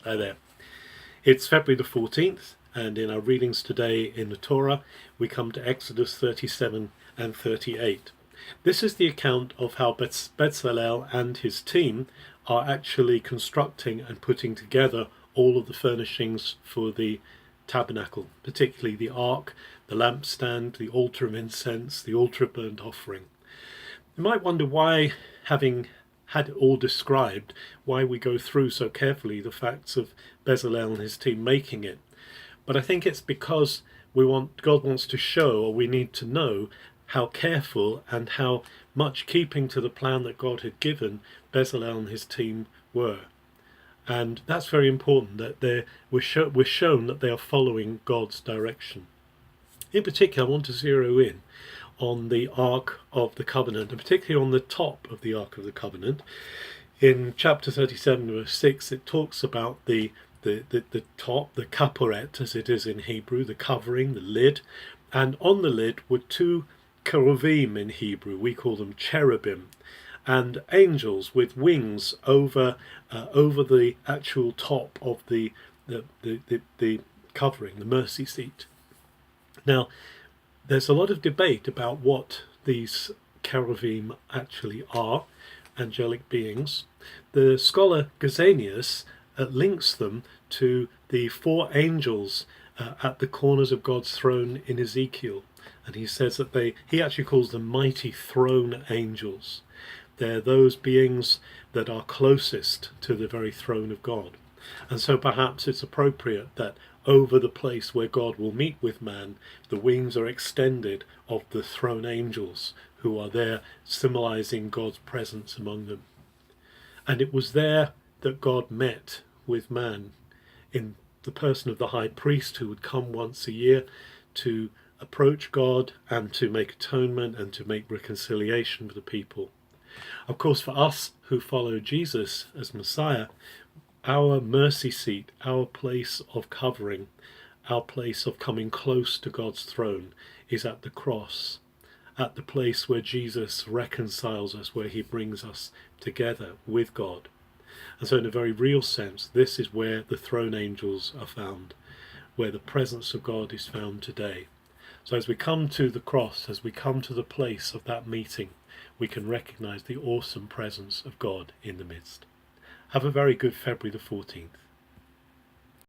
Hi there. It's February the 14th, and in our readings today in the Torah, we come to Exodus 37 and 38. This is the account of how Bezalel and his team are actually constructing and putting together all of the furnishings for the tabernacle, particularly the ark, the lampstand, the altar of incense, the altar of burnt offering. You might wonder why, having had it all described, why we go through so carefully the facts of Bezalel and his team making it. But I think it's because God wants to show, or we need to know, how careful and how much keeping to the plan that God had given Bezalel and his team were. And that's very important, that we're shown that they are following God's direction. In particular, I want to zero in on the Ark of the Covenant, and particularly on the top of the Ark of the Covenant. In chapter 37, verse 6, it talks about the top, the kaporet, as it is in Hebrew, the covering, the lid, and on the lid were two cheruvim in Hebrew. We call them cherubim, and angels with wings over the actual top of the covering, the mercy seat. Now, there's a lot of debate about what these cherubim actually are, angelic beings. The scholar Gesenius links them to the four angels at the corners of God's throne in Ezekiel, and he says that he actually calls them mighty throne angels. They're those beings that are closest to the very throne of God. And so perhaps it's appropriate that over the place where God will meet with man, the wings are extended of the throne angels who are there symbolizing God's presence among them. And it was there that God met with man in the person of the high priest, who would come once a year to approach God and to make atonement and to make reconciliation with the people. Of course, for us who follow Jesus as Messiah, our mercy seat, our place of covering, our place of coming close to God's throne is at the cross, at the place where Jesus reconciles us, where he brings us together with God. And so in a very real sense, this is where the throne angels are found, where the presence of God is found today. So as we come to the cross, as we come to the place of that meeting, we can recognize the awesome presence of God in the midst. Have a very good February the 14th.